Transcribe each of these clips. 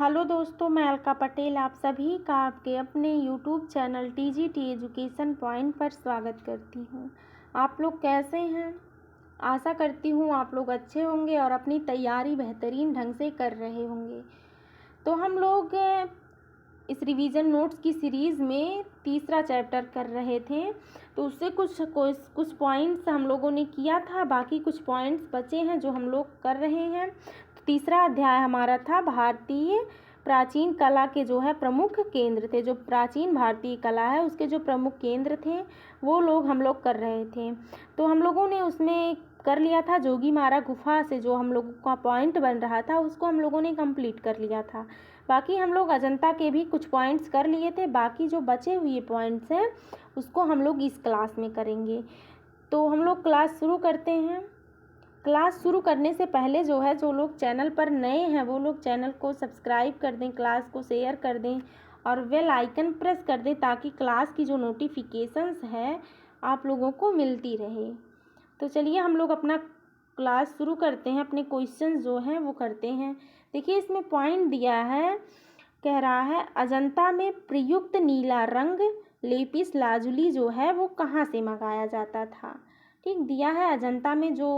Hello दोस्तों, मैं अलका पटेल आप सभी का आपके अपने YouTube channel TGT education point पर स्वागत करती हूँ। आप लोग कैसे हैं? आशा करती हूँ आप लोग अच्छे होंगे और अपनी तैयारी बेहतरीन ढंग से कर रहे होंगे। तो हम लोग इस रिवीजन नोट्स की सीरीज़ में तीसरा चैप्टर कर रहे थे, तो उससे कुछ पॉइंट्स हम लोगों ने किया था, बाकी कुछ पॉइंट्स बचे हैं जो हम लोग कर रहे हैं। तीसरा अध्याय हमारा था भारतीय प्राचीन कला के जो है प्रमुख केंद्र थे, जो प्राचीन भारतीय कला है उसके जो प्रमुख केंद्र थे वो लोग हम लोग कर रहे थे। तो हम लोगों ने उसमें कर लिया था जोगीमारा गुफा से जो हम लोगों का पॉइंट बन रहा था उसको हम लोगों ने कंप्लीट कर लिया था। बाकी हम लोग अजंता के भी कुछ पॉइंट्स कर लिए थे, बाकी जो बचे हुए पॉइंट्स हैं उसको हम लोग इस क्लास में करेंगे। तो हम लोग क्लास शुरू करते हैं। क्लास शुरू करने से पहले जो है, जो लोग चैनल पर नए हैं वो लोग चैनल को सब्सक्राइब कर दें, क्लास को शेयर कर दें और बेल आइकन प्रेस कर दें ताकि क्लास की जो नोटिफिकेशंस है आप लोगों को मिलती रहे। तो चलिए हम लोग अपना क्लास शुरू करते हैं, अपने क्वेश्चंस जो हैं वो करते हैं। देखिए इसमें पॉइंट दिया है, कह रहा है अजंता में प्रयुक्त नीला रंग लेपिस लाजुली जो है वो कहाँ से मंगाया जाता था। ठीक दिया है, अजंता में जो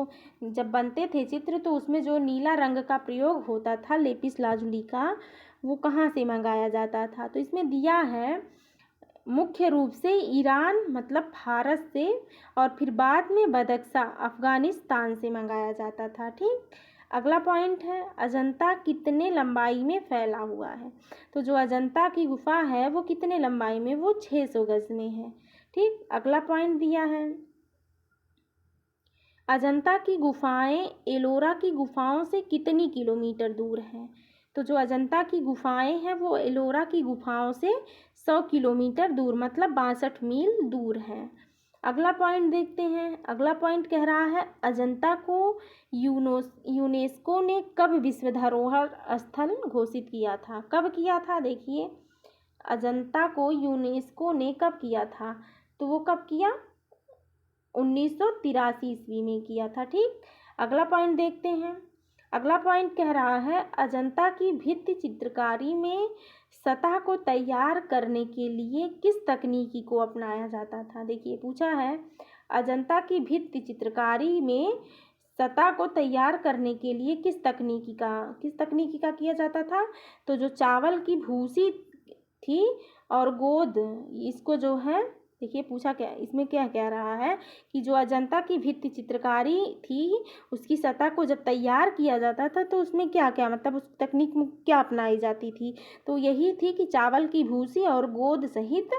जब बनते थे चित्र तो उसमें जो नीला रंग का प्रयोग होता था लेपिस लाजुली का, वो कहाँ से मंगाया जाता था। तो इसमें दिया है मुख्य रूप से ईरान मतलब भारत से, और फिर बाद में बदख्शा अफ़गानिस्तान से मंगाया जाता था। ठीक, अगला पॉइंट है अजंता कितने लंबाई में फैला हुआ है। तो जो अजंता की गुफा है वो कितने लंबाई में, वो 600 गज में है। ठीक, अगला पॉइंट दिया है अजंता की गुफाएं एलोरा की गुफाओं से कितनी किलोमीटर दूर हैं। तो जो अजंता की गुफाएं हैं वो एलोरा की गुफाओं से 100 किलोमीटर दूर मतलब 62 मील दूर हैं। अगला पॉइंट देखते हैं। अगला पॉइंट कह रहा है अजंता को यूनेस्को ने कब विश्व धरोहर स्थल घोषित किया था। कब किया था, देखिए अजंता को यूनेस्को ने कब किया था, तो वो कब किया, 1983 ईस्वी में किया था। ठीक, अगला पॉइंट देखते हैं। अगला पॉइंट कह रहा है अजंता की भित्ति चित्रकारी में सतह को तैयार करने के लिए किस तकनीकी को अपनाया जाता था। देखिए पूछा है अजंता की भित्ति चित्रकारी में सतह को तैयार करने के लिए किस तकनीकी का किया जाता था। तो जो चावल की भूसी थी और गोद, इसको जो है देखिए पूछा क्या, इसमें क्या कह रहा है कि जो अजंता की भित्ति चित्रकारी थी उसकी सतह को जब तैयार किया जाता था तो उसमें क्या क्या मतलब उस तकनीक में क्या अपनाई जाती थी। तो यही थी कि चावल की भूसी और गोद सहित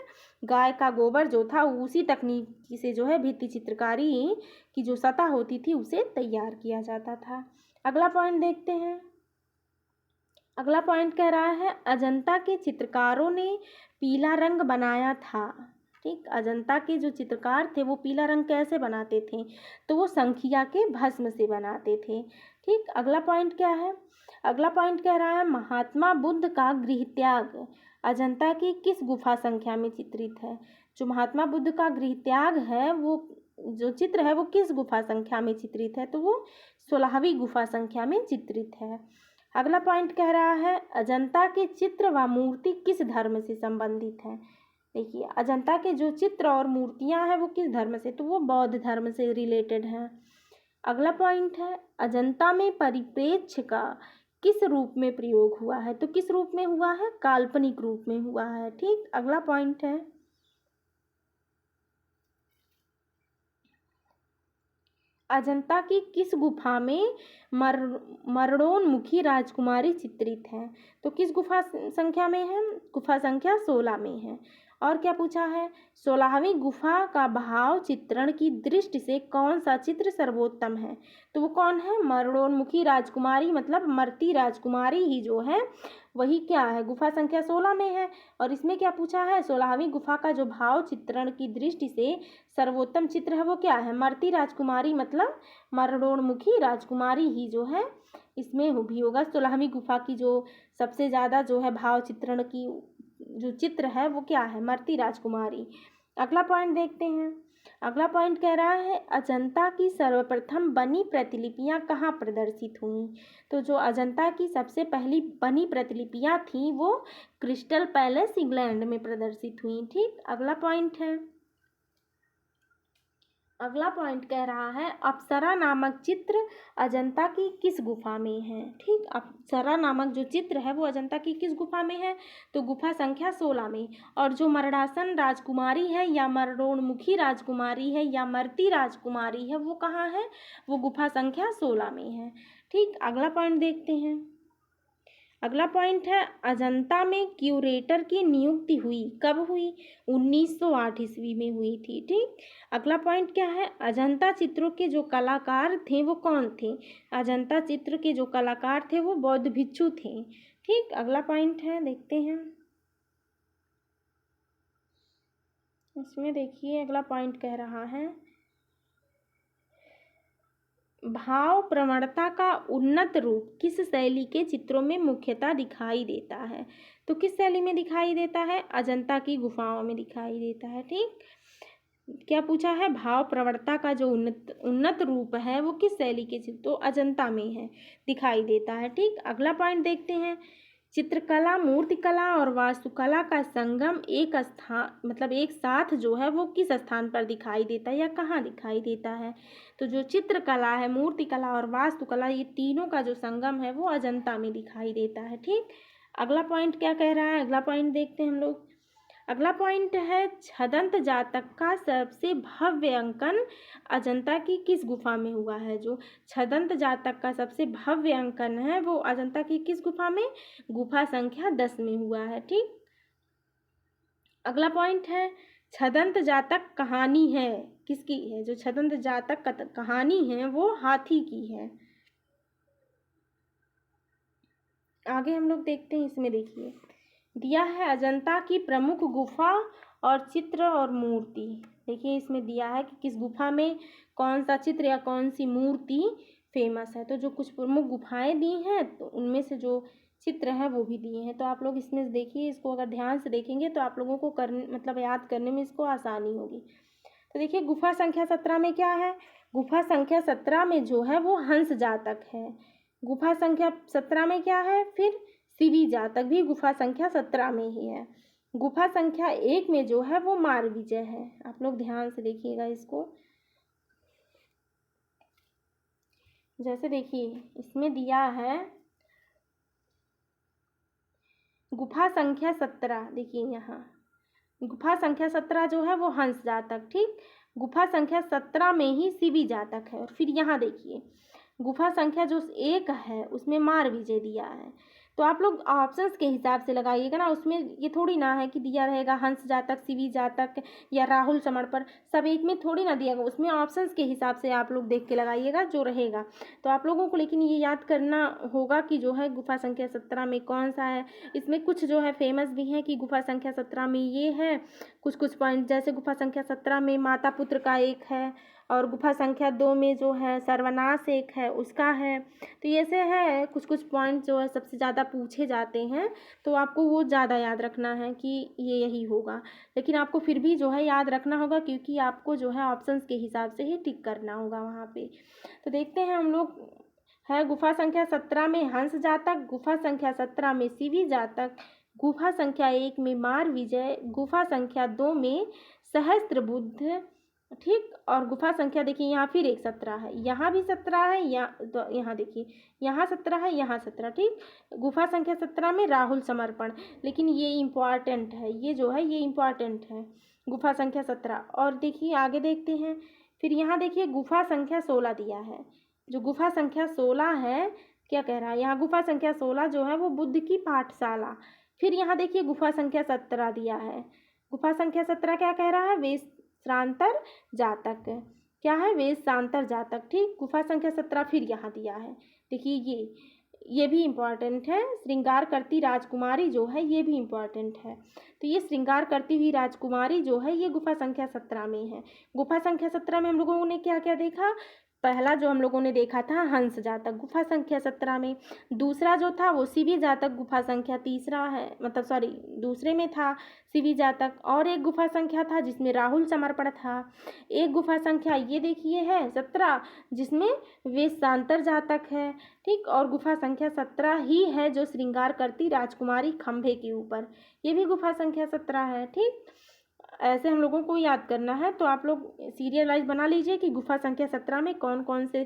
गाय का गोबर जो था उसी तकनीक से जो है भित्ति चित्रकारी की जो सतह होती थी उसे तैयार किया जाता था। अगला पॉइंट देखते हैं। अगला पॉइंट कह रहा है अजंता के चित्रकारों ने पीला रंग बनाया था। ठीक, अजंता के जो चित्रकार थे वो पीला रंग कैसे बनाते थे, तो वो संखिया के भस्म से बनाते थे। ठीक, अगला पॉइंट क्या है। अगला पॉइंट कह रहा है महात्मा बुद्ध का गृह त्याग अजंता की किस गुफा संख्या में चित्रित है। जो महात्मा बुद्ध का गृह त्याग है वो जो चित्र है वो किस गुफा संख्या में चित्रित है, तो वो 16वीं गुफा संख्या में चित्रित है। अगला पॉइंट कह रहा है अजंता के चित्र व मूर्ति किस धर्म से संबंधित है। देखिए अजंता के जो चित्र और मूर्तियां हैं वो किस धर्म से, तो वो बौद्ध धर्म से रिलेटेड हैं। अगला पॉइंट है अजंता में परिप्रेक्ष्य का किस रूप में प्रयोग हुआ है। तो किस रूप में हुआ है, काल्पनिक रूप में हुआ है। ठीक, अगला पॉइंट है अजंता की किस गुफा में मरणोन्मुखी राजकुमारी चित्रित है। तो किस गुफा संख्या में है, गुफा संख्या 16 में है। और क्या पूछा है 16वीं गुफा का भाव चित्रण की दृष्टि से कौन सा चित्र सर्वोत्तम है। तो वो कौन है, मरणोन्मुखी राजकुमारी मतलब मरती राजकुमारी ही जो है वही क्या है गुफा संख्या 16 में है। और इसमें क्या पूछा है 16वीं गुफा का जो भाव चित्रण की दृष्टि से सर्वोत्तम चित्र है वो क्या है, मरती राजकुमारी मतलब मरणोन्मुखी राजकुमारी ही जो है इसमें भी होगा। 16वीं गुफा की जो सबसे ज़्यादा जो है भाव चित्रण की जो चित्र है वो क्या है, मरती राजकुमारी। अगला पॉइंट देखते हैं। अगला पॉइंट कह रहा है अजंता की सर्वप्रथम बनी प्रतिलिपियां कहाँ प्रदर्शित हुई। तो जो अजंता की सबसे पहली बनी प्रतिलिपियां थीं वो क्रिस्टल पैलेस इंग्लैंड में प्रदर्शित हुई। ठीक, अगला पॉइंट कह रहा है अप्सरा नामक चित्र अजंता की किस गुफा में है। ठीक, अप्सरा नामक जो चित्र है वो अजंता की किस गुफा में है, तो गुफा संख्या 16 में। और जो मरणासन राजकुमारी है या मरणोन्मुखी राजकुमारी है या मरती राजकुमारी है वो कहाँ है, वो गुफा संख्या 16 में है। ठीक, अगला पॉइंट देखते हैं। अगला पॉइंट है अजंता में क्यूरेटर की नियुक्ति हुई, कब हुई, 1908 ईस्वी में हुई थी। ठीक, अगला पॉइंट क्या है अजंता चित्रों के जो कलाकार थे वो कौन थे, अजंता चित्र के जो कलाकार थे वो बौद्ध भिक्षु थे। ठीक, अगला पॉइंट है देखते हैं। इसमें देखिए अगला पॉइंट कह रहा है भाव प्रवणता का उन्नत रूप किस शैली के चित्रों में मुख्यतः दिखाई देता है। तो किस शैली में दिखाई देता है, अजंता की गुफाओं में दिखाई देता है। ठीक, क्या पूछा है, भाव प्रवणता का जो उन्नत रूप है वो किस शैली के चित्र, तो अजंता में है, दिखाई देता है। ठीक, अगला पॉइंट देखते हैं चित्रकला मूर्तिकला और वास्तुकला का संगम एक साथ जो है वो किस स्थान पर दिखाई देता है या कहाँ दिखाई देता है। तो जो चित्रकला है, मूर्तिकला और वास्तुकला, ये तीनों का जो संगम है वो अजंता में दिखाई देता है। ठीक, अगला पॉइंट क्या कह रहा है, अगला पॉइंट देखते हैं हम लोग। अगला पॉइंट है छदंत जातक का सबसे भव्य अंकन अजंता की किस गुफा में हुआ है। जो छदंत जातक का सबसे भव्य अंकन है वो अजंता की किस गुफा में, गुफा संख्या 10 में हुआ है। ठीक, अगला पॉइंट है छदंत जातक कहानी है, किसकी है, जो छदंत जातक कहानी है वो हाथी की है। आगे हम लोग देखते हैं, इसमें देखिए दिया है अजंता की प्रमुख गुफा और चित्र और मूर्ति। देखिए इसमें दिया है कि किस गुफा में कौन सा चित्र या कौन सी मूर्ति फेमस है। तो जो कुछ प्रमुख गुफाएं दी हैं तो उनमें से जो चित्र है वो भी दिए हैं। तो आप लोग इसमें देखिए, इसको अगर ध्यान से देखेंगे तो आप लोगों को याद करने में इसको आसानी होगी। तो देखिए गुफा संख्या 17 में क्या है, गुफा संख्या 17 में जो है वो हंस जातक है। गुफा संख्या 17 में क्या है, फिर शिवी जातक भी गुफा संख्या 17 में ही है। गुफा संख्या 1 में जो है वो मार विजय है। आप लोग ध्यान से देखिएगा इसको, जैसे देखिए इसमें दिया है गुफा संख्या 17, देखिए यहाँ गुफा संख्या 17 जो है वो हंस जातक। ठीक, गुफा संख्या 17 में ही शिवी जातक है। और फिर यहाँ देखिए गुफा संख्या जो 1 है उसमें मार विजय दिया है। तो आप लोग ऑप्शंस के हिसाब से लगाइएगा ना, उसमें ये थोड़ी ना है कि दिया रहेगा हंस जातक, शिवी जातक या राहुल समर्पण, सब एक में थोड़ी ना दिया गया। उसमें ऑप्शंस के हिसाब से आप लोग देख के लगाइएगा जो रहेगा। तो आप लोगों को लेकिन ये याद करना होगा कि जो है गुफा संख्या 17 में कौन सा है। इसमें कुछ जो है फेमस भी हैं कि गुफा संख्या 17 में ये है, कुछ पॉइंट जैसे गुफा संख्या 17 में माता पुत्र का एक है और गुफा संख्या 2 में जो है सर्वनाश एक है उसका है। तो ये से है कुछ पॉइंट जो है सबसे ज़्यादा पूछे जाते हैं, तो आपको वो ज़्यादा याद रखना है कि ये यही होगा। लेकिन आपको फिर भी जो है याद रखना होगा क्योंकि आपको जो है ऑप्शंस के हिसाब से ही टिक करना होगा वहाँ पे। तो देखते हैं हम लोग, है गुफा संख्या 17 में हंस जातक, गुफा संख्या 17 में शिवी जातक, गुफा संख्या 1 में मार विजय, गुफा संख्या 2 में सहस्त्र बुद्ध। ठीक, और गुफा संख्या देखिए यहाँ फिर एक 17 है, यहाँ भी 17 है, तो यहाँ देखिए यहाँ 17 है, यहाँ 17। ठीक, गुफा संख्या 17 में राहुल समर्पण, लेकिन ये इम्पॉर्टेंट है, ये जो है ये इम्पॉर्टेंट है गुफा संख्या 17। और देखिए आगे देखते हैं, फिर यहाँ देखिए गुफा संख्या 16 दिया है। जो गुफा संख्या 16 है क्या कह रहा है, यहाँ गुफा संख्या 16 जो है वो बुद्ध की पाठशाला। फिर यहाँ देखिए गुफा संख्या 17 दिया है, गुफा संख्या 17 क्या कह रहा है, वेशांतर जातक, क्या है, वेशांतर जातक। ठीक, गुफा संख्या 17 फिर यहाँ दिया है, देखिए ये भी इम्पॉर्टेंट है, श्रृंगार करती राजकुमारी जो है ये भी इम्पॉर्टेंट है। तो ये श्रृंगार करती हुई राजकुमारी जो है ये गुफा संख्या 17 में है। गुफा संख्या 17 में हम लोगों ने क्या क्या देखा, पहला जो हम लोगों ने देखा था हंस जातक गुफा संख्या 17 में, दूसरा जो था वो शिवी जातक गुफा संख्या तीसरा है, मतलब सॉरी दूसरे में था शिवी जातक, और एक गुफा संख्या था जिसमें राहुल समर्पण था। एक गुफा संख्या ये देखिए है 17 जिसमें वेशांतर जातक है, ठीक, और गुफा संख्या 17 ही है जो श्रृंगार करती राजकुमारी खंभे के ऊपर, ये भी गुफा संख्या 17 है। ठीक, ऐसे हम लोगों को याद करना है, तो आप लोग सीरियल वाइज बना लीजिए कि गुफा संख्या 17 में कौन कौन से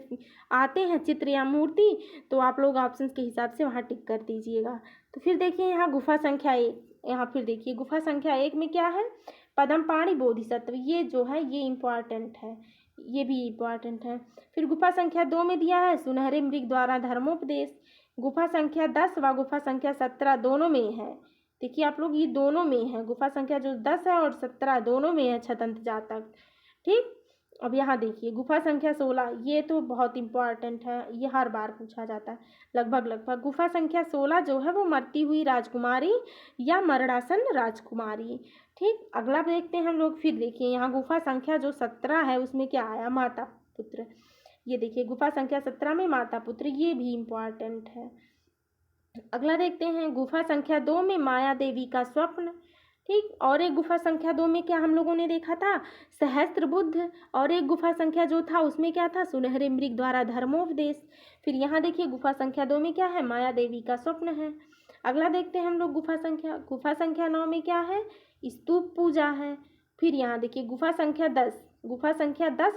आते हैं चित्र या मूर्ति, तो आप लोग ऑप्शन के हिसाब से वहाँ टिक कर दीजिएगा। तो फिर देखिए यहाँ गुफा संख्या 1, यहाँ फिर देखिए गुफा संख्या 1 में क्या है, पद्मपाणि बोधिसत्व, ये जो है ये इम्पॉर्टेंट है, ये भी इम्पॉर्टेंट है। फिर गुफा संख्या 2 में दिया है सुनहरे मृग द्वारा धर्मोपदेश, गुफा संख्या 10 व गुफा संख्या 17 दोनों में है, देखिए आप लोग ये दोनों में है, गुफा संख्या जो 10 है और 17 दोनों में है छदंत जातक। ठीक, अब यहाँ देखिए गुफा संख्या 16, ये तो बहुत इम्पॉर्टेंट है, ये हर बार पूछा जाता है लगभग। गुफा संख्या 16 जो है वो मरती हुई राजकुमारी या मरणासन राजकुमारी। ठीक, अगला देखते हैं हम लोग। फिर देखिए यहाँ गुफा संख्या जो 17 है उसमें क्या आया, माता पुत्र, ये देखिए गुफा संख्या 17 में माता पुत्र, ये भी इम्पॉर्टेंट है। अगला देखते हैं गुफा संख्या 2 में माया देवी का स्वप्न। ठीक, और एक गुफा संख्या 2 में क्या हम लोगों ने देखा था, सहस्त्र बुद्ध, और एक गुफा संख्या जो था उसमें क्या था, सुनहरे मृग द्वारा धर्मोपदेश। फिर यहाँ देखिए गुफा संख्या 2 में क्या है, माया देवी का स्वप्न है। अगला देखते हैं हम लोग गुफा संख्या 9 में क्या है, स्तूप पूजा है। फिर यहाँ देखिए गुफा संख्या 10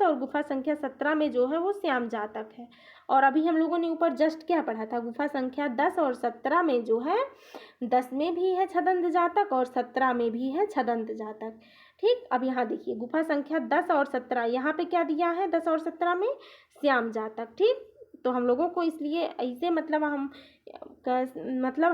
और गुफा संख्या 17 में जो है वो श्याम जातक है। और अभी हम लोगों ने ऊपर जस्ट क्या पढ़ा था, गुफा संख्या 10 और 17 में जो है 10 में भी है छदंत जातक और 17 में भी है छदंत जातक। ठीक, अब यहाँ देखिए गुफा संख्या 10 और 17, यहाँ पे क्या दिया है 10 और 17 में श्याम जातक। ठीक, तो हम लोगों को इसलिए ऐसे मतलब हम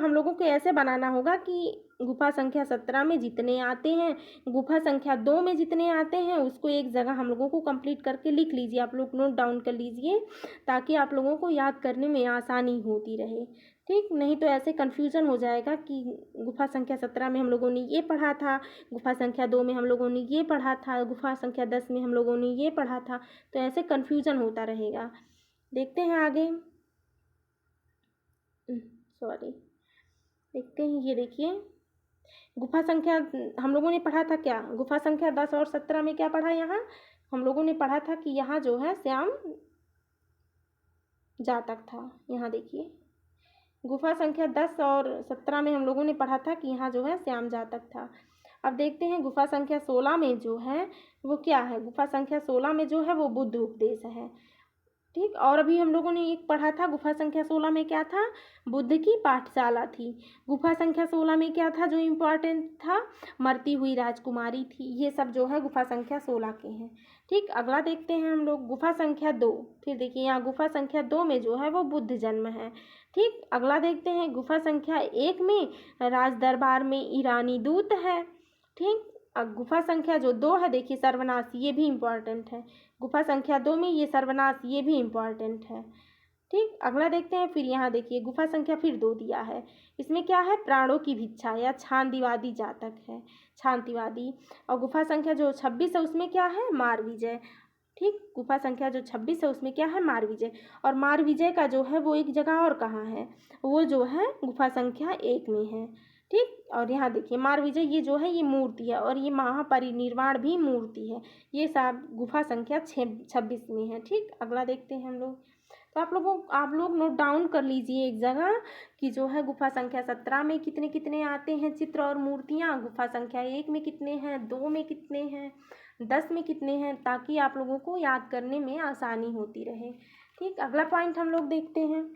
लोगों को ऐसे बनाना होगा कि गुफा संख्या 17 में जितने आते हैं, गुफा संख्या 2 में जितने आते हैं उसको एक जगह हम लोगों को कंप्लीट करके लिख लीजिए, आप लोग नोट डाउन कर लीजिए ताकि आप लोगों को याद करने में आसानी होती रहे। ठीक, नहीं तो ऐसे कन्फ्यूज़न हो जाएगा कि गुफा संख्या 17 में हम लोगों ने ये पढ़ा था, गुफा संख्या 2 में हम लोगों ने ये पढ़ा था, गुफा संख्या 10 में हम लोगों ने ये पढ़ा था, तो ऐसे कन्फ्यूज़न होता रहेगा। देखते हैं आगे, सॉरी, देखते हैं, ये देखिए गुफा संख्या हम लोगों ने पढ़ा था क्या, गुफा संख्या 10 और 17 में क्या पढ़ा, यहाँ हम लोगों ने पढ़ा था कि यहाँ जो है श्याम जातक था। यहाँ देखिए गुफा संख्या 10 और 17 में हम लोगों ने पढ़ा था कि यहाँ जो है श्याम जातक था। अब देखते हैं गुफा संख्या 16 में जो है वो क्या है, गुफा संख्या 16 में जो है वो बुद्ध उपदेश है। ठीक, और अभी हम लोगों ने एक पढ़ा था गुफा संख्या 16 में क्या था, बुद्ध की पाठशाला थी। गुफा संख्या 16 में क्या था जो इम्पोर्टेंट था, मरती हुई राजकुमारी थी। ये सब जो है गुफा संख्या 16 के हैं। ठीक, अगला देखते हैं हम लोग गुफा संख्या 2। फिर देखिए यहाँ गुफा संख्या 2 में जो है वो बुद्ध जन्म है। ठीक, अगला देखते हैं गुफा संख्या 1 में राज दरबार में ईरानी दूत है। ठीक, अब गुफा संख्या जो 2 है देखिए सर्वनाश, ये भी इम्पॉर्टेंट है। गुफा संख्या 2 में ये सर्वनाश, ये भी इम्पॉर्टेंट है। ठीक, अगला देखते हैं। फिर यहाँ देखिए गुफा संख्या फिर 2 दिया है, इसमें क्या है, प्राणों की भिक्षा या छांदीवादी जातक है, छांतिवादी। और गुफा संख्या जो 26 है उसमें क्या है, मार विजय। ठीक, गुफा संख्या जो 26 है उसमें क्या है, मार विजय। और मार विजय का जो है वो एक जगह और कहाँ है, वो जो है गुफा संख्या 1 में है। ठीक, और यहाँ देखिए मार विजय ये जो है ये मूर्ति है और ये महापरिनिर्वाण भी मूर्ति है, ये सब गुफा संख्या 26 में है। ठीक, अगला देखते हैं हम लोग। तो आप लोग नोट डाउन कर लीजिए एक जगह कि जो है गुफा संख्या 17 में कितने कितने आते हैं चित्र और मूर्तियाँ, गुफा संख्या 1 में कितने हैं, 2 में कितने हैं, 10 में कितने हैं, ताकि आप लोगों को याद करने में आसानी होती रहे। ठीक, अगला पॉइंट हम लोग देखते हैं।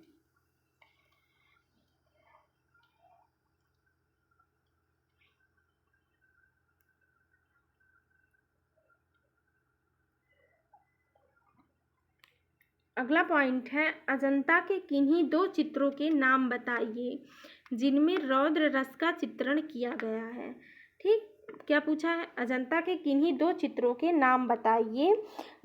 अगला पॉइंट है, अजंता के किन्हीं 2 चित्रों के नाम बताइए जिनमें रौद्र रस का चित्रण किया गया है। ठीक, क्या पूछा है, अजंता के किन्हीं 2 चित्रों के नाम बताइए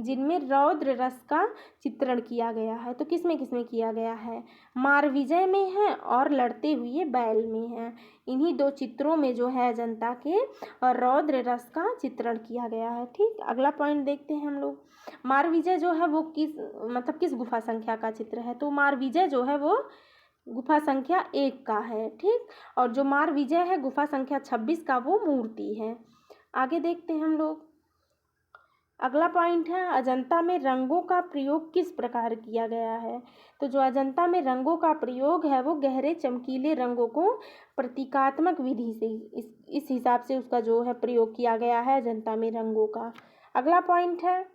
जिनमें रौद्र रस का चित्रण किया गया है। तो किसमें किसमें किया गया है, मारविजय में है और लड़ते हुए बैल में है। इन्हीं 2 चित्रों में जो है अजंता के और रौद्र रस का चित्रण किया गया है। ठीक, अगला पॉइंट देखते हैं हम लोग। मारविजय जो है वो किस गुफा संख्या का चित्र है। तो मारविजय जो है वो गुफा संख्या 1 का है। ठीक, और जो मारविजय है गुफा संख्या 26 का वो मूर्ति है। आगे देखते हैं हम लोग। अगला पॉइंट है, अजंता में रंगों का प्रयोग किस प्रकार किया गया है। तो जो अजंता में रंगों का प्रयोग है वो गहरे चमकीले रंगों को प्रतीकात्मक विधि से इस हिसाब से उसका जो है प्रयोग किया गया है अजंता में रंगों का। अगला पॉइंट है,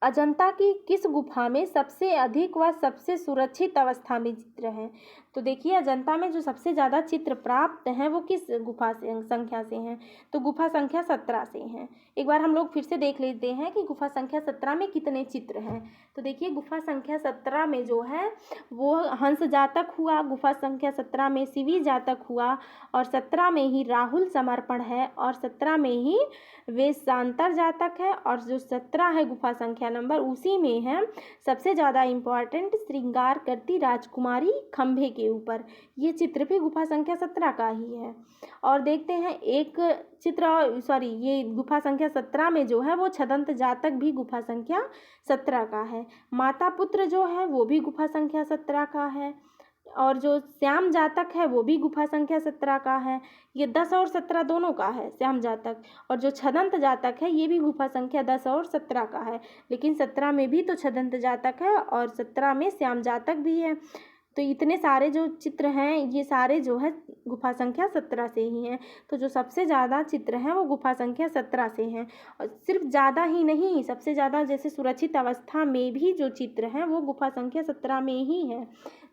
अजंता की किस गुफा में सबसे अधिक व सबसे सुरक्षित अवस्था में चित्र हैं। तो देखिए अजंता में जो सबसे ज़्यादा चित्र प्राप्त हैं वो किस गुफा से संख्या से हैं। तो गुफा संख्या 17 से हैं। एक बार हम लोग फिर से देख लेते हैं कि गुफा संख्या 17 में कितने चित्र हैं। तो देखिए गुफा संख्या 17 में जो है वो हंस जातक हुआ, गुफा संख्या 17 में शिवी जातक हुआ, और 17 में ही राहुल समर्पण है, और 17 में ही वेशांतर जातक है, और जो 17 है गुफा संख्या नंबर उसी में है सबसे ज़्यादा इम्पॉर्टेंट श्रृंगार करती राजकुमारी खंभे के ऊपर। ये चित्र भी गुफा संख्या 17 का ही है। और देखते हैं एक चित्र ये गुफा संख्या 17 में जो है वो छदंत जातक भी गुफा संख्या 17 का है। माता पुत्र जो है वो भी गुफा संख्या 17 का है, और जो श्याम जातक है वो भी गुफा संख्या 17 का है। ये 10 और 17 दोनों का है श्याम जातक, और जो छदंत जातक है ये भी गुफा संख्या 10 और 17 का है। लेकिन 17 में भी तो छदंत जातक है और 17 में श्याम जातक भी है। तो इतने सारे जो चित्र हैं ये सारे जो है गुफा संख्या 17 से ही हैं। तो जो सबसे ज़्यादा चित्र हैं वो गुफा संख्या 17 से हैं। और सिर्फ ज़्यादा ही नहीं, सबसे ज़्यादा जैसे सुरक्षित अवस्था में भी जो चित्र हैं वो गुफा संख्या 17 में ही है।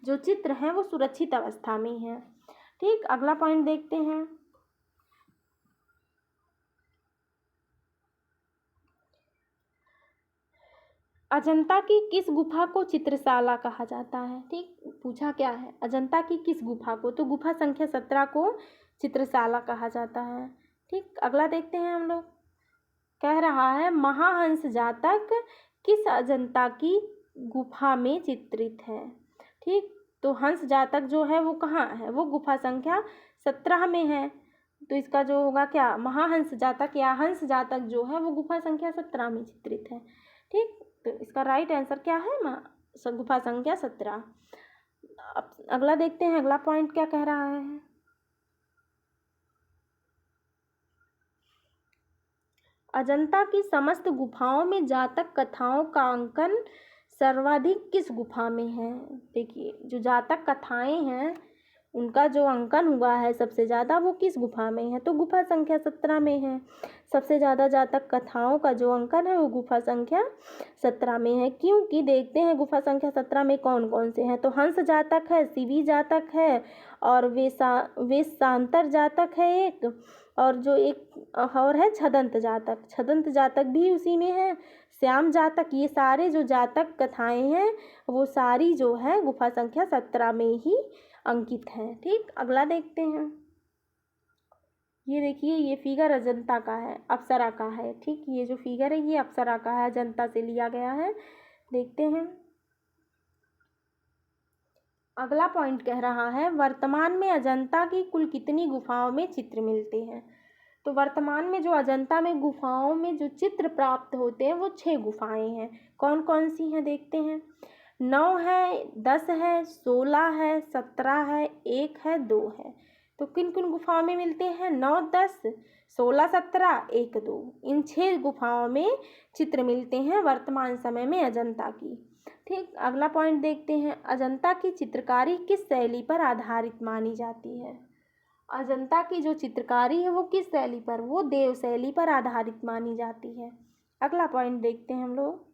जो चित्र हैं वो सुरक्षित अवस्था में हैं। ठीक, अगला पॉइंट देखते हैं। अजंता की किस गुफा को चित्रशाला कहा जाता है। ठीक, पूछा क्या है, अजंता की किस गुफा को। तो गुफा संख्या 17 को चित्रशाला कहा जाता है। ठीक, अगला देखते हैं हम लोग। कह रहा है महाहंस जातक किस अजंता की गुफा में चित्रित है। ठीक, तो हंस जातक जो है वो कहाँ है, वो गुफा संख्या 17 में है। तो इसका जो होगा क्या, महाहंस जातक या हंस जातक जो है वो गुफा संख्या 17 में चित्रित है। ठीक, तो इसका राइट आंसर क्या है, गुफा संख्या 17। अब अगला देखते हैं, अगला पॉइंट क्या कह रहा है। अजंता की समस्त गुफाओं में जातक कथाओं का अंकन सर्वाधिक किस गुफा में है। देखिए जो जातक कथाएं हैं उनका जो अंकन हुआ है सबसे ज़्यादा वो किस गुफा में है। तो गुफा संख्या 17 में है। सबसे ज़्यादा जातक कथाओं का जो अंकन है वो गुफा संख्या 17 में है। क्योंकि देखते हैं गुफा संख्या 17 में कौन कौन से हैं। तो हंस जातक है, शिवी जातक है, और वेशांतर जातक है एक, और जो एक और है छदंत जातक। छदंत जातक भी उसी में है, श्याम जातक। ये सारे जो जातक कथाएं हैं वो सारी जो है गुफा संख्या 17 में ही अंकित है। ठीक, अगला देखते हैं। ये देखिए ये फिगर अजंता का है, अप्सरा का है। ठीक, ये जो फिगर है ये अप्सरा का है, अजंता से लिया गया है। देखते हैं अगला पॉइंट कह रहा है वर्तमान में अजंता की कुल कितनी गुफाओं में चित्र मिलते हैं। तो वर्तमान में जो अजंता में गुफाओं में जो चित्र प्राप्त होते हैं वो 6 गुफाएं हैं। कौन कौन सी हैं देखते हैं। 9 है, 10 है, 16 है, 17 है, 1 है, 2 है। तो किन किन गुफाओं में मिलते हैं, 9, 10, 16, 17, 1, 2। इन 6 गुफाओं में चित्र मिलते हैं वर्तमान समय में अजंता की। ठीक, अगला पॉइंट देखते हैं। अजंता की चित्रकारी किस शैली पर आधारित मानी जाती है। अजंता की जो चित्रकारी है वो किस शैली पर, वो देव शैली पर आधारित मानी जाती है। अगला पॉइंट देखते हैं हम लोग।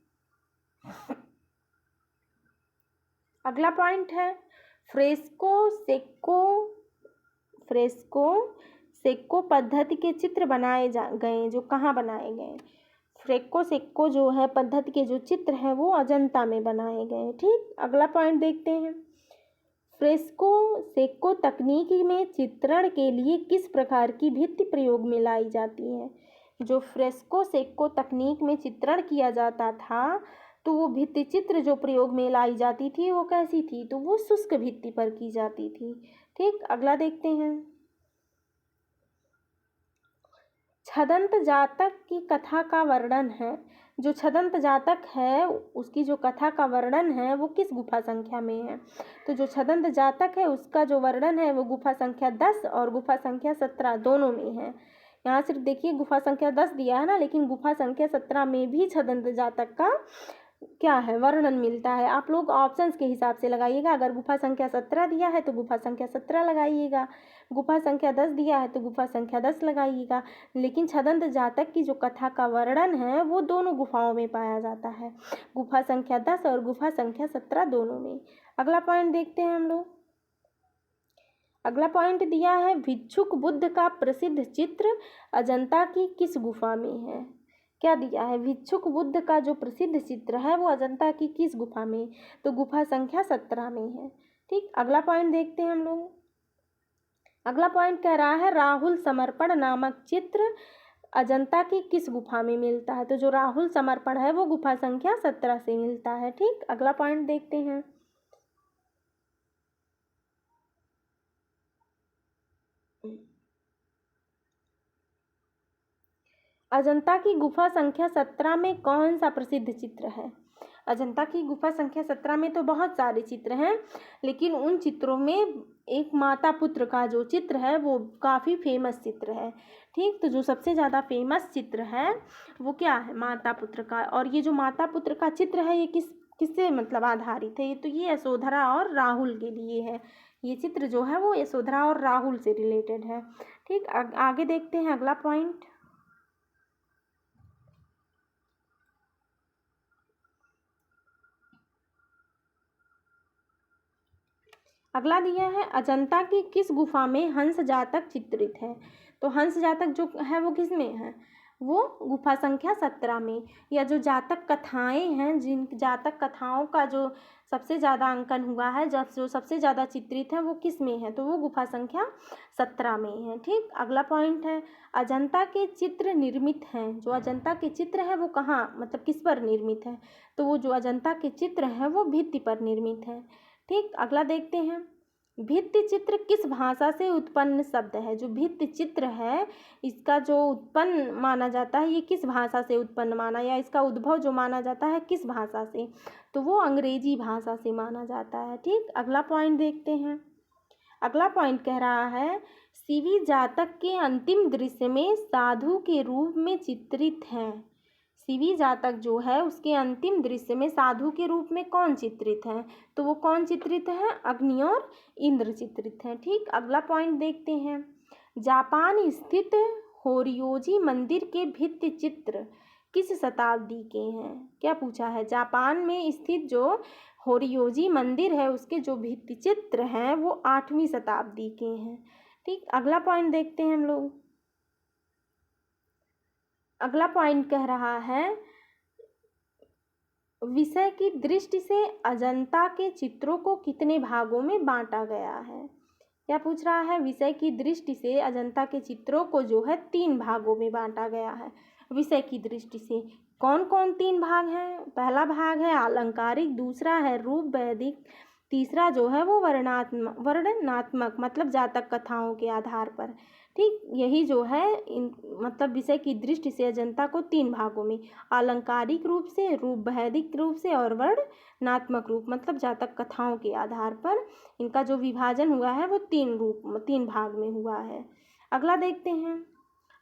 अगला पॉइंट है फ्रेस्को सेक्को पद्धति के चित्र बनाए गए जो कहाँ बनाए गए। फ्रेस्को सेक्को जो है पद्धति के जो चित्र हैं वो अजंता में बनाए गए। ठीक, अगला पॉइंट देखते हैं। फ्रेस्को सेक्को तकनीक में चित्रण के लिए किस प्रकार की भित्ति प्रयोग में लाई जाती है? जो फ्रेस्को सेक्को तकनीक में चित्रण किया जाता था तो वो भित्ति चित्र जो प्रयोग में लाई जाती थी वो कैसी थी? तो वो शुष्क भित्ति पर की जाती थी। ठीक, अगला देखते हैं। छदंत जातक की कथा का वर्णन है। जो छदंत जातक है उसकी जो कथा का वर्णन है वो किस गुफा संख्या में है? तो जो छदंत जातक है उसका जो वर्णन है वो गुफा संख्या 10 और गुफा संख्या 17 दोनों में है। यहाँ सिर्फ देखिए गुफा संख्या 10 दिया है ना, लेकिन गुफा संख्या 17 में भी छदंत जातक का क्या है वर्णन मिलता है। आप लोग ऑप्शंस के हिसाब से लगाइएगा। अगर गुफा संख्या 17 दिया है तो गुफा संख्या 17 लगाइएगा, गुफा संख्या 10 दिया है तो गुफा संख्या 10 लगाइएगा। लेकिन छदंत जातक की जो कथा का वर्णन है वो दोनों गुफाओं में पाया जाता है, गुफा संख्या 10 और गुफा संख्या 17 दोनों में। अगला पॉइंट देखते हैं हम लोग। अगला पॉइंट दिया है भिक्षुक बुद्ध का प्रसिद्ध चित्र अजंता की किस गुफा में है? क्या दिया है? भिक्षुक बुद्ध का जो प्रसिद्ध चित्र है वो अजंता की किस गुफा में? तो गुफा संख्या 17 में है। ठीक, अगला पॉइंट देखते हैं हम लोग। अगला पॉइंट कह रहा है राहुल समर्पण नामक चित्र अजंता की किस गुफा में मिलता है? तो जो राहुल समर्पण है वो गुफा संख्या 17 से मिलता है। ठीक, अगला पॉइंट देखते हैं। अजंता की गुफा संख्या 17 में कौन सा प्रसिद्ध चित्र है? अजंता की गुफा संख्या 17 में तो बहुत सारे चित्र हैं, लेकिन उन चित्रों में एक माता पुत्र का जो चित्र है वो काफ़ी फेमस चित्र है। ठीक, तो जो सबसे ज़्यादा फेमस चित्र है वो क्या है? माता पुत्र का। और ये जो माता पुत्र का चित्र है ये किससे मतलब आधारित है? तो ये यशोधरा और राहुल के लिए है। ये चित्र जो है वो यशोधरा और राहुल से रिलेटेड है। ठीक, आगे देखते हैं अगला पॉइंट। अगला दिया है अजंता की किस गुफा में हंस जातक चित्रित है? तो हंस जातक जो है वो किस में है? वो गुफा संख्या 17 में। या जो जातक कथाएं हैं, जिन जातक कथाओं का जो सबसे ज़्यादा अंकन हुआ है, जो सबसे ज़्यादा चित्रित है वो किस में है? तो वो गुफा संख्या 17 में है। ठीक, अगला पॉइंट है अजंता के चित्र निर्मित हैं। जो अजंता के चित्र है वो कहाँ मतलब किस पर निर्मित है? तो वो जो अजंता के चित्र है वो भित्ति पर निर्मित है। ठीक, अगला देखते हैं भित्ति चित्र किस भाषा से उत्पन्न शब्द है? जो भित्ति चित्र है इसका जो उत्पन्न माना जाता है ये किस भाषा से उत्पन्न माना, या इसका उद्भव जो माना जाता है किस भाषा से? तो वो अंग्रेजी भाषा से माना जाता है। ठीक, अगला पॉइंट देखते हैं। अगला पॉइंट कह रहा है शिवी जातक के अंतिम दृश्य में साधु के रूप में चित्रित है। शिवी जातक जो है उसके अंतिम दृश्य में साधु के रूप में कौन चित्रित है? तो वो कौन चित्रित है? अग्नि और इंद्र चित्रित हैं। ठीक, अगला पॉइंट देखते हैं। जापान स्थित होरियोजी मंदिर के भित्ति चित्र किस शताब्दी के हैं? क्या पूछा है? जापान में स्थित जो होरियोजी मंदिर है उसके जो भित्ति चित्र हैं वो 8वीं शताब्दी के हैं। ठीक, अगला पॉइंट देखते हैं हम लोग। अगला पॉइंट कह रहा है विषय की दृष्टि से अजंता के चित्रों को कितने भागों में बांटा गया है? क्या पूछ रहा है? विषय की दृष्टि से अजंता के चित्रों को जो है 3 भागों में बांटा गया है। विषय की दृष्टि से कौन कौन 3 भाग हैं? पहला भाग है अलंकारिक, दूसरा है रूप वैदिक, तीसरा जो है वो वर्णनात्मक मतलब जातक कथाओं के आधार पर। ठीक, यही जो है मतलब विषय की दृष्टि से अजंता को 3 भागों में अलंकारिक रूप से, रूप वैदिक रूप से और वर्णनात्मक रूप मतलब जातक कथाओं के आधार पर इनका जो विभाजन हुआ है वो 3 भाग में हुआ है। अगला देखते हैं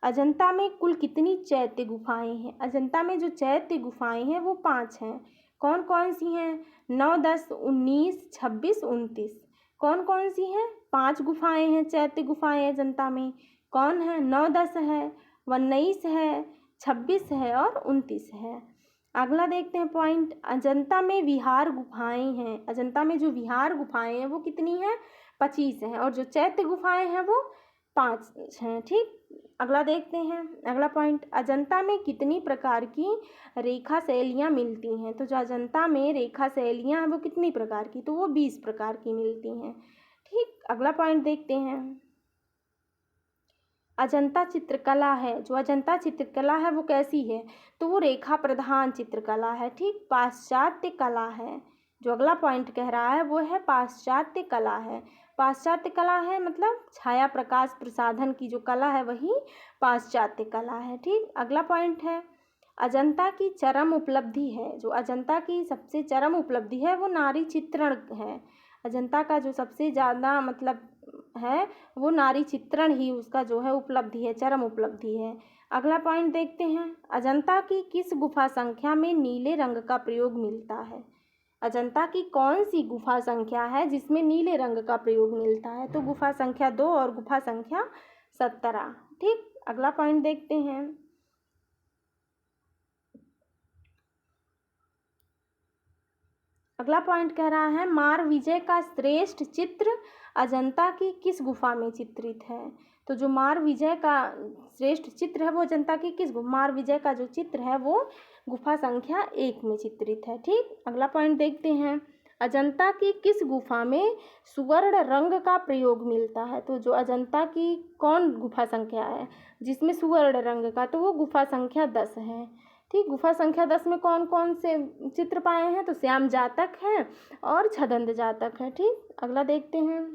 अजंता में कुल कितनी चैत्य गुफाएं हैं? अजंता में जो चैत्य गुफाएं हैं वो 5 हैं। कौन कौन सी हैं? 9, 10, 19, 26, 29। कौन कौन सी हैं? 5 गुफाएं हैं, चैत्य गुफाएं अजंता में। कौन है? 9, 10 है, 19 है, 26 है और 29 है। अगला देखते हैं पॉइंट अजंता में विहार गुफाएं हैं। अजंता में जो विहार गुफाएं हैं वो कितनी हैं? 25 हैं। और जो चैत्य गुफाएं हैं वो 5 हैं। ठीक, अगला देखते हैं। अगला पॉइंट, अजंता में कितनी प्रकार की रेखा शैलियाँ मिलती हैं? तो जो अजंता में रेखा शैलियाँ हैं वो कितनी प्रकार की? तो वो 20 प्रकार की मिलती हैं। ठीक, अगला पॉइंट देखते हैं। अजंता चित्रकला है, जो अजंता चित्रकला है वो कैसी है? तो वो रेखा प्रधान चित्रकला है। ठीक, पाश्चात्य कला है। जो अगला पॉइंट कह रहा है वो है पाश्चात्य कला है। पाश्चात्य कला है मतलब छाया प्रकाश प्रसाधन की जो कला है वही पाश्चात्य कला है। ठीक, अगला पॉइंट है, अजंता की चरम उपलब्धि है। जो अजंता की सबसे चरम उपलब्धि है वो नारी चित्रण है। अजंता का जो सबसे ज़्यादा मतलब है वो नारी चित्रण ही उसका जो है उपलब्धि है, चरम उपलब्धि है। अगला पॉइंट देखते हैं, अजंता की किस गुफा संख्या में नीले रंग का प्रयोग मिलता है? अजंता की कौन सी गुफा संख्या है जिसमें नीले रंग का प्रयोग मिलता है? तो गुफा संख्या 2 और गुफा संख्या 17। ठीक, अगला पॉइंट देखते हैं। अगला पॉइंट कह रहा है, मार विजय का श्रेष्ठ चित्र अजंता की किस गुफा में चित्रित है? तो जो मार विजय का श्रेष्ठ चित्र है वो अजंता की किस मार विजय का जो चित्र है वो गुफा संख्या 1 में चित्रित है। ठीक, अगला पॉइंट देखते हैं, अजंता की किस गुफा में सुवर्ण रंग का प्रयोग मिलता है? तो जो अजंता की कौन गुफा संख्या है जिसमें सुवर्ण रंग का? तो वो गुफा संख्या 10 है। ठीक, गुफा संख्या 10 में कौन कौन से चित्र पाए हैं? तो श्याम जातक है और छदंत जातक है। ठीक, अगला देखते हैं।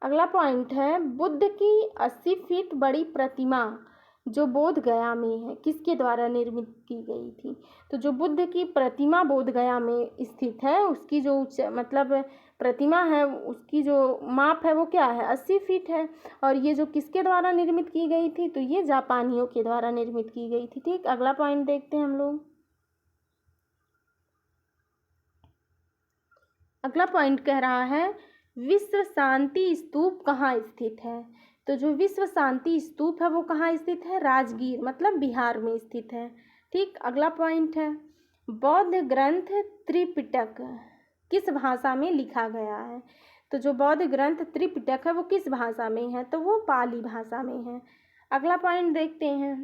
अगला पॉइंट है, बुद्ध की 80 फीट बड़ी प्रतिमा जो बोध गया में है किसके द्वारा निर्मित की गई थी? तो जो बुद्ध की प्रतिमा बोध गया में स्थित है उसकी जो मतलब प्रतिमा है उसकी जो माप है वो क्या है? 80 फीट है। और ये जो किसके द्वारा निर्मित की गई थी? तो ये जापानियों के द्वारा निर्मित की गई थी। ठीक, अगला पॉइंट देखते हैं हम लोग। अगला पॉइंट कह रहा है, विश्व शांति स्तूप कहाँ स्थित है? तो जो विश्व शांति स्तूप है वो कहाँ स्थित है? राजगीर मतलब बिहार में स्थित है। ठीक, अगला पॉइंट है, बौद्ध ग्रंथ त्रिपिटक किस भाषा में लिखा गया है? तो जो बौद्ध ग्रंथ त्रिपिटक है वो किस भाषा में है? तो वो पाली भाषा में है। अगला पॉइंट देखते हैं।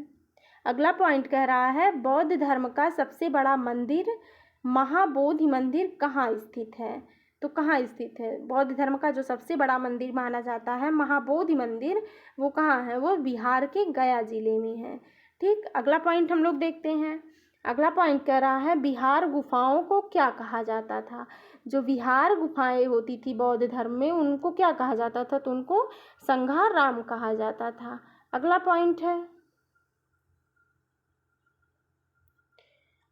अगला पॉइंट कह रहा है, बौद्ध धर्म का सबसे बड़ा मंदिर महाबोधि मंदिर कहाँ स्थित है? तो कहाँ स्थित है? बौद्ध धर्म का जो सबसे बड़ा मंदिर माना जाता है महाबोधि मंदिर वो कहाँ है? वो बिहार के गया जिले में है। ठीक, अगला पॉइंट हम लोग देखते हैं। अगला पॉइंट कह रहा है, बिहार गुफाओं को क्या कहा जाता था? जो विहार गुफाएं होती थी बौद्ध धर्म में उनको क्या कहा जाता था? तो उनको संघार राम कहा जाता था। अगला पॉइंट है,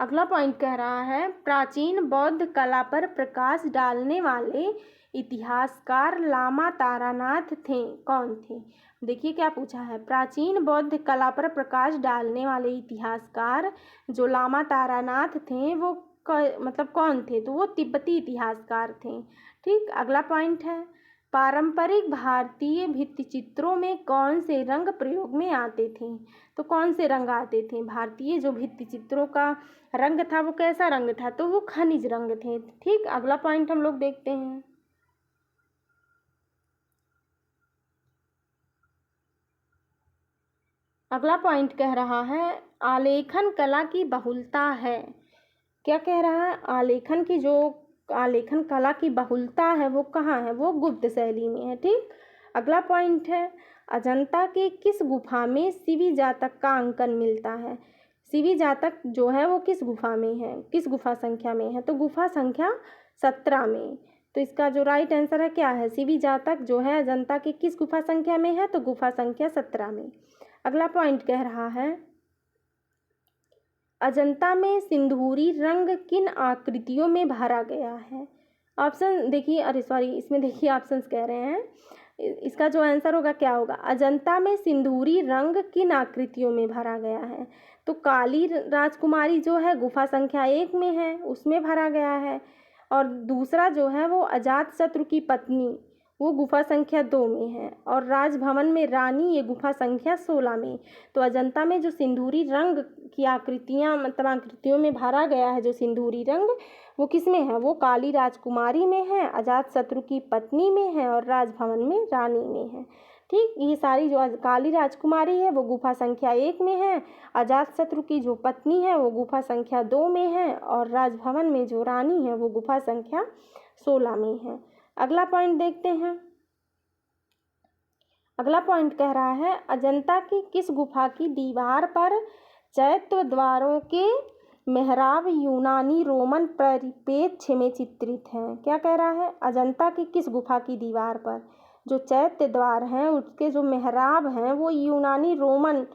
अगला पॉइंट कह रहा है, प्राचीन बौद्ध कला पर प्रकाश डालने वाले इतिहासकार लामा तारानाथ थे, कौन थे? देखिए क्या पूछा है, प्राचीन बौद्ध कला पर प्रकाश डालने वाले इतिहासकार जो लामा तारानाथ थे वो मतलब कौन थे? तो वो तिब्बती इतिहासकार थे। ठीक, अगला पॉइंट है, पारंपरिक भारतीय भित्तिचित्रों में कौन से रंग प्रयोग में आते थे? तो कौन से रंग आते थे? भारतीय जो भित्तिचित्रों का रंग था वो कैसा रंग था? तो वो खनिज रंग थे। ठीक, अगला पॉइंट हम लोग देखते हैं। अगला पॉइंट कह रहा है, आलेखन कला की बहुलता है। क्या कह रहा है? आलेखन की जो आलेखन कला की बहुलता है वो कहाँ है? वो गुप्त शैली में है। ठीक, अगला पॉइंट है, अजंता के किस गुफा में शिवी जातक का अंकन मिलता है? शिवी जातक जो है वो किस गुफा में है? किस गुफा संख्या में है? तो गुफा संख्या 17 में। तो इसका जो राइट आंसर है क्या है? शिवी जातक जो है अजंता के किस गुफा संख्या में है? तो गुफा संख्या 17 में। अगला पॉइंट कह रहा है, अजंता में सिंदूरी रंग किन आकृतियों में भरा गया है? ऑप्शन देखिए, अरे सॉरी, इसमें देखिए ऑप्शंस कह रहे हैं, इसका जो आंसर होगा क्या होगा? अजंता में सिंदूरी रंग किन आकृतियों में भरा गया है? तो काली राजकुमारी जो है गुफा संख्या 1 में है उसमें भरा गया है, और दूसरा जो है वो अजातशत्रु की पत्नी वो गुफा संख्या 2 में है, और राजभवन में रानी ये गुफा संख्या 16 में। तो अजंता में जो सिंदूरी रंग की आकृतियाँ मतलब आकृतियों में भरा गया है जो सिंदूरी रंग वो किस में है? वो काली राजकुमारी में है, अजातशत्रु की पत्नी में है और राजभवन में रानी में है। ठीक, ये सारी जो काली राजकुमारी है वो गुफा संख्या 1 में है, अजातशत्रु की जो पत्नी है वो गुफा संख्या 2 में है, और राजभवन में जो रानी है वो गुफा संख्या 16 में है। अगला पॉइंट देखते हैं। अगला पॉइंट कह रहा है अजंता की किस गुफा की दीवार पर चैत्य द्वारों के मेहराब यूनानी रोमन परिप्रेक्ष्य में चित्रित हैं। क्या कह रहा है, अजंता की किस गुफा की दीवार पर जो चैत्य द्वार हैं उसके जो मेहराब हैं वो यूनानी रोमन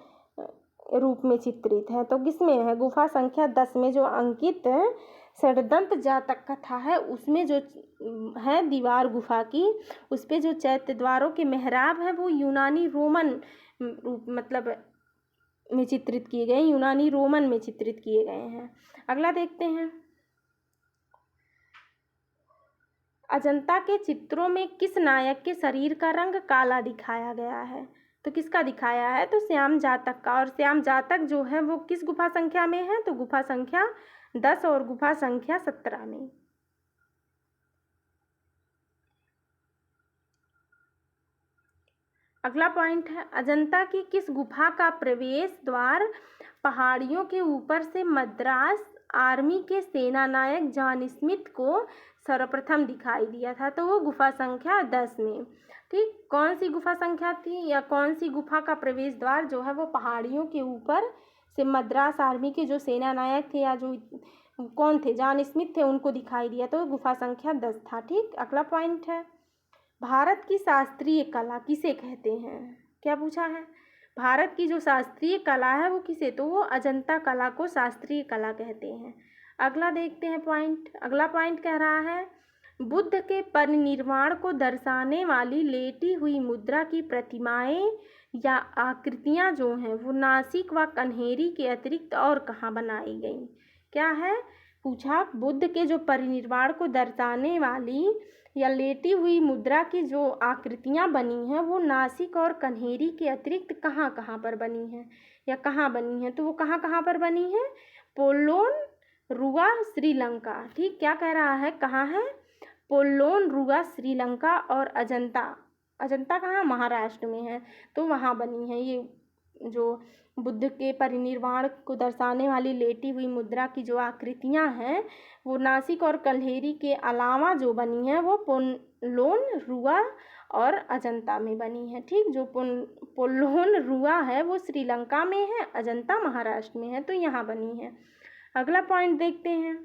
रूप में चित्रित है। तो किसमें है, गुफा संख्या 10 में जो अंकित षड्दंत जातक कथा है उसमें जो है दीवार गुफा की, उस पे जो चैत्य द्वारों के मेहराब है वो यूनानी रोमन रूप मतलब में चित्रित किए गए, यूनानी रोमन में चित्रित किए गए हैं। अगला देखते हैं। अजंता के चित्रों में किस नायक के शरीर का रंग काला दिखाया गया है। तो किसका दिखाया है, तो श्याम जातक का। और श्याम जातक जो है वो किस गुफा संख्या में है, तो गुफा संख्या 10 और गुफा संख्या 17 में। अगला पॉइंट है अजंता की किस गुफा का प्रवेश द्वार पहाड़ियों के ऊपर से मद्रास आर्मी के सेना नायक जॉन स्मिथ को सर्वप्रथम दिखाई दिया था, तो वो गुफा संख्या 10 में। ठीक, कौन सी गुफा संख्या थी या कौन सी गुफा का प्रवेश द्वार जो है वो पहाड़ियों के ऊपर से मद्रास आर्मी के जो सेना नायक थे या जो कौन थे, जॉन स्मिथ थे, उनको दिखाई दिया, तो गुफा संख्या 10 था। ठीक, अगला पॉइंट है भारत की शास्त्रीय कला किसे कहते हैं। क्या पूछा है, भारत की जो शास्त्रीय कला है वो किसे, तो वो अजंता कला को शास्त्रीय कला कहते हैं। अगला देखते हैं पॉइंट। अगला पॉइंट कह रहा है बुद्ध के परिनिर्वाण को दर्शाने वाली लेटी हुई मुद्रा की प्रतिमाएं या आकृतियां जो हैं वो नासिक व कन्हेरी के अतिरिक्त और कहाँ बनाई गई। क्या है, पूछा बुद्ध के जो परिनिर्वाण को दर्शाने वाली या लेटी हुई मुद्रा की जो आकृतियां बनी हैं वो नासिक और कन्हेरी के अतिरिक्त कहाँ कहाँ पर बनी हैं या कहाँ बनी हैं, तो वो कहाँ कहाँ पर बनी है, पोलोन रुआ श्रीलंका। ठीक, क्या कह रहा है, कहाँ है, पोलोन रुआ श्रीलंका। और अजंता, अजंता कहाँ, महाराष्ट्र में है, तो वहाँ बनी है ये जो बुद्ध के परिनिर्वाण को दर्शाने वाली लेटी हुई मुद्रा की जो आकृतियां हैं वो नासिक और कन्हेरी के अलावा जो बनी हैं वो पोलोन रुआ और अजंता में बनी है। ठीक, जो पोलोन रुआ है वो श्रीलंका में है, अजंता महाराष्ट्र में है, तो यहाँ बनी है। अगला पॉइंट देखते हैं।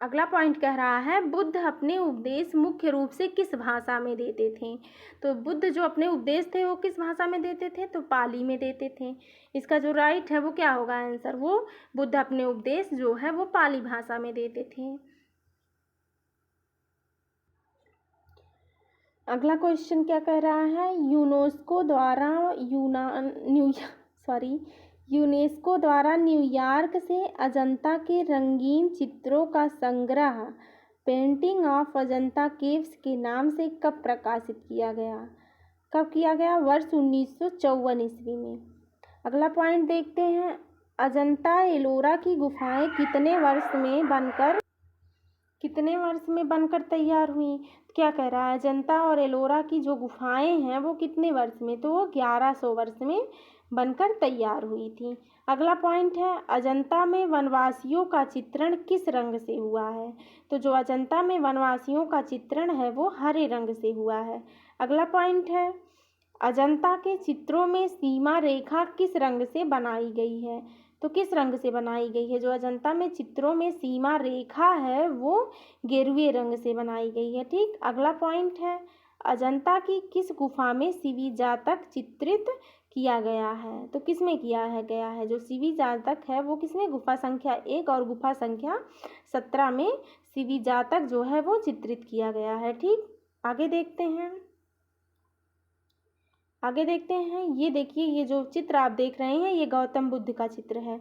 अगला पॉइंट कह रहा है बुद्ध अपने उपदेश मुख्य रूप से किस भाषा में देते थे। तो बुद्ध जो अपने उपदेश थे वो किस भाषा में देते थे, तो पाली में देते थे। इसका जो राइट है वो क्या होगा आंसर, वो बुद्ध अपने उपदेश जो है वो पाली भाषा में देते थे। अगला क्वेश्चन क्या कह रहा है यूनेस्को द्वारा न्यूयॉर्क से अजंता के रंगीन चित्रों का संग्रह पेंटिंग ऑफ अजंता केव्स के नाम से कब प्रकाशित किया गया। कब किया गया, वर्ष 1954 ईस्वी में। अगला पॉइंट देखते हैं अजंता एलोरा की गुफाएं कितने वर्ष में बनकर तैयार हुई। क्या कह रहा है, अजंता और एलोरा की जो गुफाएं हैं वो कितने वर्ष में, तो वो 1100 वर्ष में बनकर तैयार हुई थी। अगला पॉइंट है अजंता में वनवासियों का चित्रण किस रंग से हुआ है। तो जो अजंता में वनवासियों का चित्रण है वो हरे रंग से हुआ है। अगला पॉइंट है अजंता के चित्रों में सीमा रेखा किस रंग से बनाई गई है। तो किस रंग से बनाई गई है, जो अजंता में चित्रों में सीमा रेखा है वो गेरुए रंग से बनाई गई है। ठीक, अगला पॉइंट है अजंता की किस गुफा में शिवी जातक चित्रित किया गया है। तो किस में किया है गया है, जो शिवी जातक है वो किसमें, गुफा संख्या 1 और गुफा संख्या 17 में शिवी जातक जो है वो चित्रित किया गया है। ठीक, आगे देखते हैं। ये देखिए, ये जो चित्र आप देख रहे हैं ये गौतम बुद्ध का चित्र है।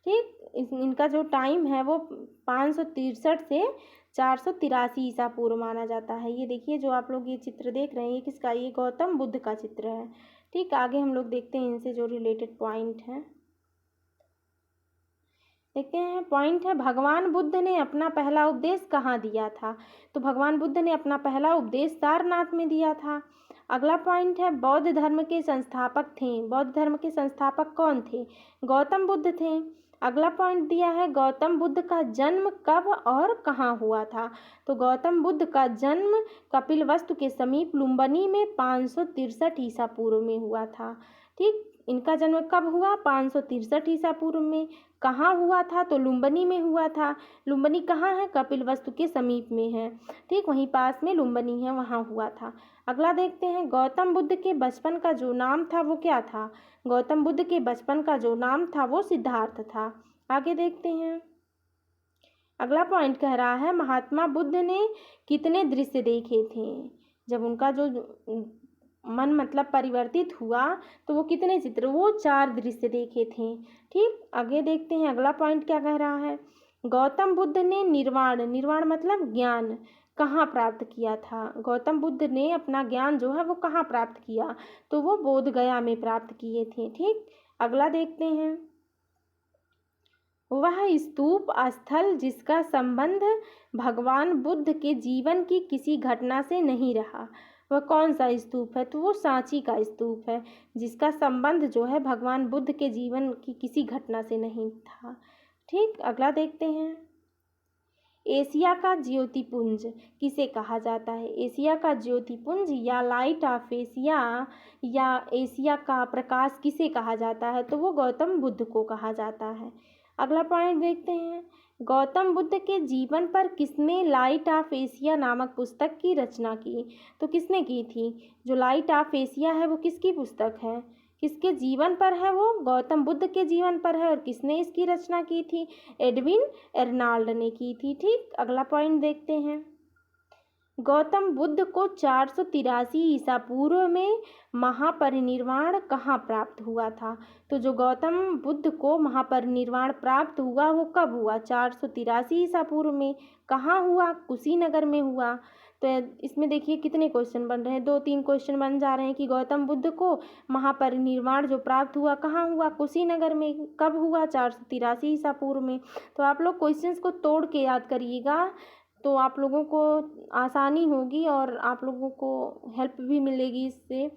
ठीक, इनका जो टाइम है वो 563 से 483 ईसा पूर्व माना जाता है। ये देखिए जो आप लोग ये चित्र देख रहे हैं ये किसका, ये गौतम बुद्ध का चित्र है। ठीक, आगे हम लोग देखते हैं इनसे जो रिलेटेड पॉइंट हैं। देखते हैं पॉइंट है, भगवान बुद्ध ने अपना पहला उपदेश कहाँ दिया था? तो भगवान बुद्ध ने अपना पहला उपदेश सारनाथ में दिया था। अगला पॉइंट है, बौद्ध धर्म के संस्थापक थे। बौद्ध धर्म के संस्थापक कौन थे? गौतम बुद्ध थे। अगला पॉइंट दिया है, गौतम बुद्ध का जन्म कब और कहाँ हुआ था? तो गौतम बुद्ध का जन्म कपिलवस्तु के समीप लुम्बिनी में 563 ईसा पूर्व में हुआ था। ठीक, इनका जन्म कब हुआ? 563 ईसा पूर्व में। कहाँ हुआ था? तो लुम्बिनी में हुआ था। लुम्बिनी कहाँ है? कपिलवस्तु के समीप में है। ठीक, वहीं पास में लुम्बिनी है, वहाँ हुआ था। अगला देखते हैं, गौतम बुद्ध के बचपन का जो नाम था वो क्या था? गौतम बुद्ध के बचपन का जो नाम था वो सिद्धार्थ था। आगे देखते हैं, अगला पॉइंट कह रहा है, महात्मा बुद्ध ने कितने दृश्य देखे थे? जब उनका जो मन मतलब परिवर्तित हुआ तो वो कितने चित्र? वो 4 दृश्य देखे थे। ठीक, आगे देखते हैं, अगला पॉइंट क्या कह रहा है, गौतम बुद्ध ने निर्वाण मतलब ज्ञान कहाँ प्राप्त किया था? गौतम बुद्ध ने अपना ज्ञान जो है वो कहाँ प्राप्त किया? तो वो बोध गया में प्राप्त किए थे। ठीक, अगला देखते हैं, वह स्तूप स्थल जिसका संबंध भगवान बुद्ध के जीवन की किसी घटना से नहीं रहा, वह कौन सा स्तूप है? तो वो सांची का स्तूप है, जिसका संबंध जो है भगवान बुद्ध के जीवन की किसी घटना से नहीं था। ठीक, अगला देखते हैं, एशिया का ज्योतिपुंज किसे कहा जाता है? एशिया का ज्योतिपुंज या लाइट ऑफ एशिया या एशिया का प्रकाश किसे कहा जाता है? तो वो गौतम बुद्ध को कहा जाता है। अगला पॉइंट देखते हैं, गौतम बुद्ध के जीवन पर किसने लाइट ऑफ एशिया नामक पुस्तक की रचना की? तो किसने की थी? जो लाइट ऑफ एशिया है वो किसकी पुस्तक है? किसके जीवन पर है? वो गौतम बुद्ध के जीवन पर है। और किसने इसकी रचना की थी? एडविन एर्नाल्ड ने की थी। ठीक, अगला पॉइंट देखते हैं, गौतम बुद्ध को 483 ईसा पूर्व में महापरिनिर्वाण कहाँ प्राप्त हुआ था? तो जो गौतम बुद्ध को महापरिनिर्वाण प्राप्त हुआ वो कब हुआ? 483 ईसा पूर्व में। कहाँ हुआ? कुशीनगर में हुआ। तो इसमें देखिए कितने क्वेश्चन बन रहे हैं, 2-3 क्वेश्चन बन जा रहे हैं कि गौतम बुद्ध को महापरिनिर्वाण जो प्राप्त हुआ कहाँ हुआ? कुशीनगर में। कब हुआ? 483 ईसा पूर्व में। तो आप लोग क्वेश्चंस को तोड़ के याद करिएगा, तो आप लोगों को आसानी होगी और आप लोगों को हेल्प भी मिलेगी इससे।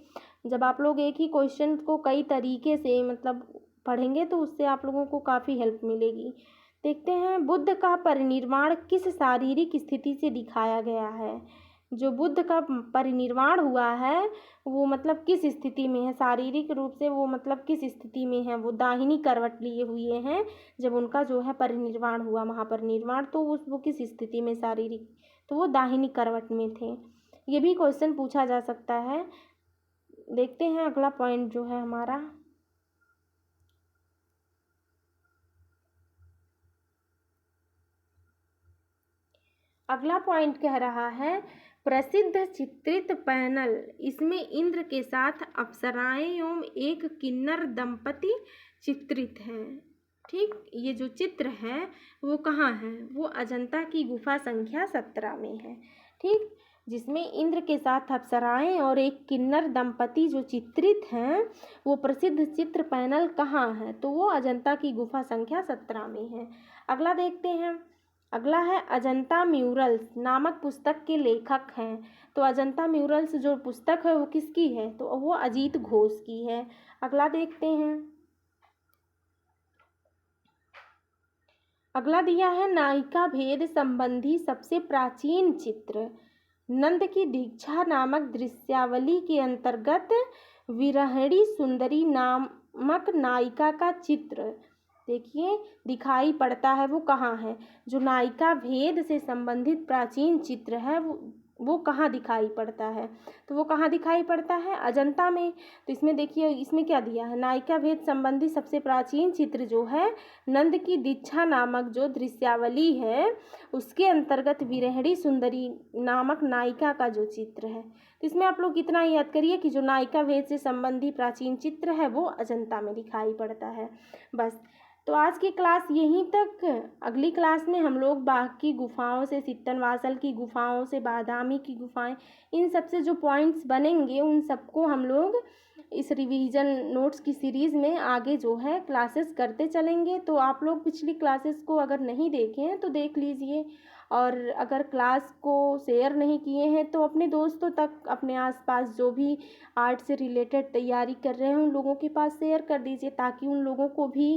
जब आप लोग एक ही क्वेश्चन को कई तरीके से मतलब पढ़ेंगे तो उससे आप लोगों को काफ़ी हेल्प मिलेगी। देखते हैं, बुद्ध का परिनिर्वाण किस शारीरिक स्थिति से दिखाया गया है? जो बुद्ध का परिनिर्वाण हुआ है वो मतलब किस स्थिति में है? शारीरिक रूप से वो मतलब किस स्थिति में है? वो दाहिनी करवट लिए हुए हैं जब उनका जो है परिनिर्वाण हुआ, महापरिनिर्वाण, तो वो किस स्थिति में शारीरिक? तो वो दाहिनी करवट में थे। ये भी क्वेश्चन पूछा जा सकता है। देखते हैं अगला पॉइंट जो है हमारा, अगला पॉइंट कह रहा है, प्रसिद्ध चित्रित पैनल, इसमें इंद्र के साथ अप्सराएं एवं एक किन्नर दंपति चित्रित हैं। ठीक, ये जो चित्र है वो कहाँ है? वो अजंता की गुफा संख्या 17 में है। ठीक, जिसमें इंद्र के साथ अप्सराएं और एक किन्नर दंपति जो चित्रित हैं वो प्रसिद्ध चित्र पैनल कहाँ है? तो वो अजंता की गुफा संख्या 17 में है। अगला देखते हैं, अगला है, अजंता म्यूरल्स नामक पुस्तक के लेखक हैं। तो अजंता म्यूरल्स जो पुस्तक है वो किसकी है? तो वो अजीत घोष की है। अगला देखते हैं, अगला दिया है, नायिका भेद संबंधी सबसे प्राचीन चित्र। नंद की दीक्षा नामक दृश्यावली के अंतर्गत विरहणी सुंदरी नामक नायिका का चित्र देखिए दिखाई पड़ता है, वो कहाँ है? जो नायिका भेद से संबंधित प्राचीन चित्र है वो कहाँ दिखाई पड़ता है? तो वो कहाँ दिखाई पड़ता है? अजंता में। तो इसमें देखिए, इसमें क्या दिया है? नायिका भेद संबंधी सबसे प्राचीन चित्र जो है नंद की दीक्षा नामक जो दृश्यावली है उसके अंतर्गत विरहणी सुंदरी नामक नायिका का जो चित्र है। तो इसमें आप लोग इतना याद करिए कि जो नायिका भेद से संबंधी प्राचीन चित्र है वो अजंता में दिखाई पड़ता है। बस, तो आज की क्लास यहीं तक। अगली क्लास में हम लोग बाघ की गुफाओं से, सित्तनवासल की गुफाओं से, बादामी की गुफाएं, इन सब से जो पॉइंट्स बनेंगे उन सबको हम लोग इस रिवीजन नोट्स की सीरीज़ में आगे जो है क्लासेस करते चलेंगे। तो आप लोग पिछली क्लासेस को अगर नहीं देखे हैं तो देख लीजिए, और अगर क्लास को शेयर नहीं किए हैं तो अपने दोस्तों तक, अपने आसपास जो भी आर्ट से रिलेटेड तैयारी कर रहे हैं उन लोगों के पास शेयर कर दीजिए, ताकि उन लोगों को भी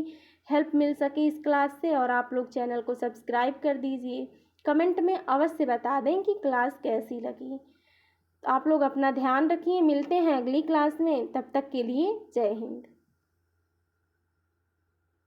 हेल्प मिल सके इस क्लास से। और आप लोग चैनल को सब्सक्राइब कर दीजिए। कमेंट में अवश्य बता दें कि क्लास कैसी लगी। आप लोग अपना ध्यान रखिए, मिलते हैं अगली क्लास में, तब तक के लिए जय हिंद।